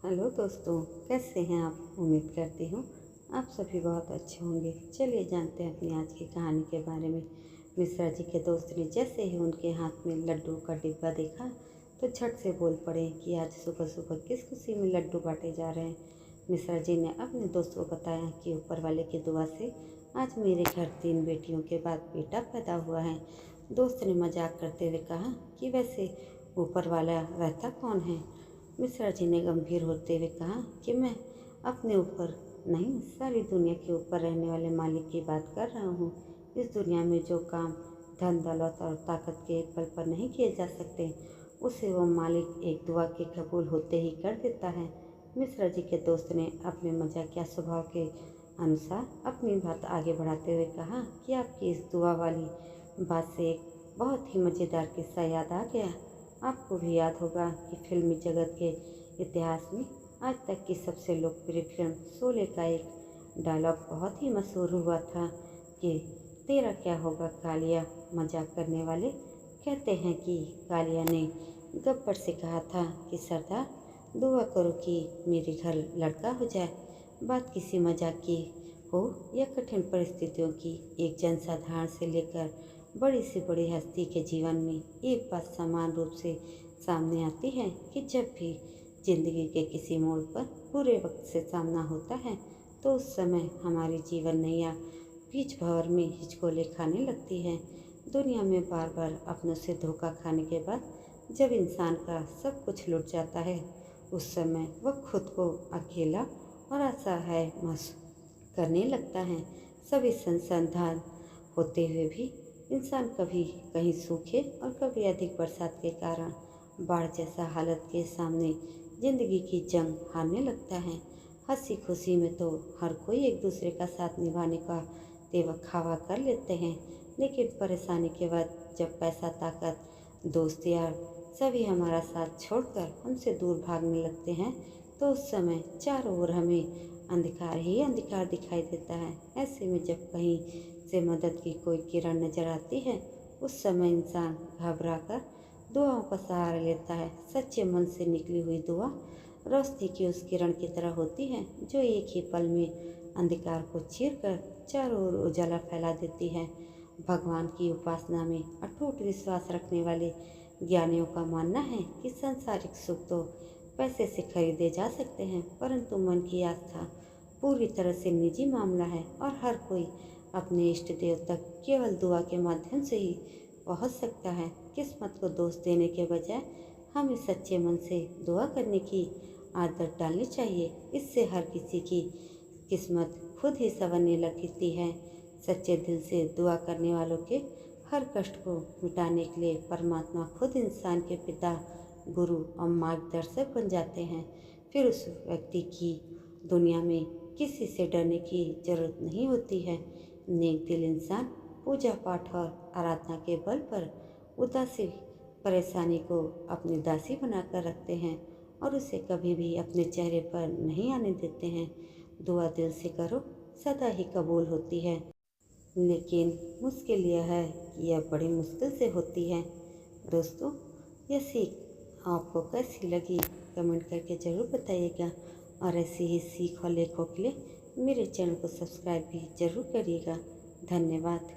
Hello दोस्तों, कैसे हैं आप। उम्मीद करती हूँ आप सभी बहुत अच्छे होंगे। चलिए जानते हैं अपनी आज की कहानी के बारे में। मिश्रा जी के दोस्त ने जैसे ही उनके हाथ में लड्डू का डिब्बा देखा तो झट से बोल पड़े कि आज सुबह सुबह किस खुशी में लड्डू बांटे जा रहे हैं। मिश्रा जी ने अपने दोस्त को बताया कि ऊपर वाले की दुआ से आज मेरे घर 3 बेटियों के बाद बेटा पैदा हुआ है। दोस्त ने मजाक करते हुए कहा कि वैसे ऊपर वाला रहता कौन है। मिश्रा जी ने गंभीर होते हुए कहा कि मैं अपने ऊपर नहीं, सारी दुनिया के ऊपर रहने वाले मालिक की बात कर रहा हूँ। इस दुनिया में जो काम धन दौलत और ताकत के एक पल पर नहीं किए जा सकते, उसे वो मालिक एक दुआ के कबूल होते ही कर देता है। मिश्रा जी के दोस्त ने अपने मजाकिया स्वभाव के अनुसार अपनी बात आगे बढ़ाते हुए कहा कि आपकी इस दुआ वाली बात से एक बहुत ही मज़ेदार किस्सा याद आ गया। आपको भी याद होगा कि फिल्मी जगत के इतिहास में आज तक की सबसे लोकप्रिय फिल्म शोले का एक डायलॉग बहुत ही मशहूर हुआ था कि तेरा क्या होगा कालिया। मजाक करने वाले कहते हैं कि कालिया ने गब्बर से कहा था कि सरदार दुआ करो कि मेरे घर लड़का हो जाए। बात किसी मजाक की हो या कठिन परिस्थितियों की, एक जनसाधारण से लेकर बड़ी से बड़ी हस्ती के जीवन में एक बात समान रूप से सामने आती है कि जब भी जिंदगी के किसी मोड़ पर बुरे वक्त से सामना होता है तो उस समय हमारी जीवन नैया बीच भंवर में हिचकोले खाने लगती है। दुनिया में बार बार अपनों से धोखा खाने के बाद जब इंसान का सब कुछ लुट जाता है, उस समय वह खुद को अकेला और असहाय महसूस करने लगता है। सभी संसाधन होते हुए भी इंसान कभी कहीं सूखे और कभी अधिक बरसात के कारण बाढ़ जैसा हालत के सामने जिंदगी की जंग हारने लगता है। हंसी खुशी में तो हर कोई एक दूसरे का साथ निभाने का देवखावा कर लेते हैं, लेकिन परेशानी के बाद जब पैसा ताकत दोस्त यार सभी हमारा साथ छोड़कर हमसे दूर भागने लगते हैं तो उस समय चारों ओर हमें अंधकार ही अंधकार दिखाई देता है। ऐसे में जब कहीं से मदद की कोई किरण नजर आती है, उस समय इंसान घबरा कर दुआओं का सहारा लेता है। सच्चे मन से निकली हुई दुआ रोशनी की उस किरण की तरह होती है जो एक ही पल में अंधकार को चीरकर चारों ओर उजाला फैला देती है। भगवान की उपासना में अटूट विश्वास रखने वाले ज्ञानियों का मानना है कि सांसारिक सुख तो पैसे से खरीदे जा सकते हैं, परंतु मन की आस्था पूरी तरह से निजी मामला है और हर कोई अपने इष्ट देव तक केवल दुआ के माध्यम से ही पहुंच सकता है। किस्मत को दोष देने के बजाय हमें सच्चे मन से दुआ करने की आदत डालनी चाहिए। इससे हर किसी की किस्मत खुद ही संवरने लगती है। सच्चे दिल से दुआ करने वालों के हर कष्ट को मिटाने के लिए परमात्मा खुद इंसान के पिता, गुरु और मार्गदर्शक बन जाते हैं। फिर उस व्यक्ति की दुनिया में किसी से डरने की जरूरत नहीं होती है। नेक दिल इंसान पूजा पाठ और आराधना के बल पर उदासी परेशानी को अपनी दासी बनाकर रखते हैं और उसे कभी भी अपने चेहरे पर नहीं आने देते हैं। दुआ दिल से करो, सदा ही कबूल होती है, लेकिन मुश्किल यह है कि यह बड़ी मुश्किल से होती है। दोस्तों, यह सीख आपको कैसी लगी कमेंट करके ज़रूर बताइएगा और ऐसी ही सीख और लेखों के लिए मेरे चैनल को सब्सक्राइब भी ज़रूर करिएगा। धन्यवाद।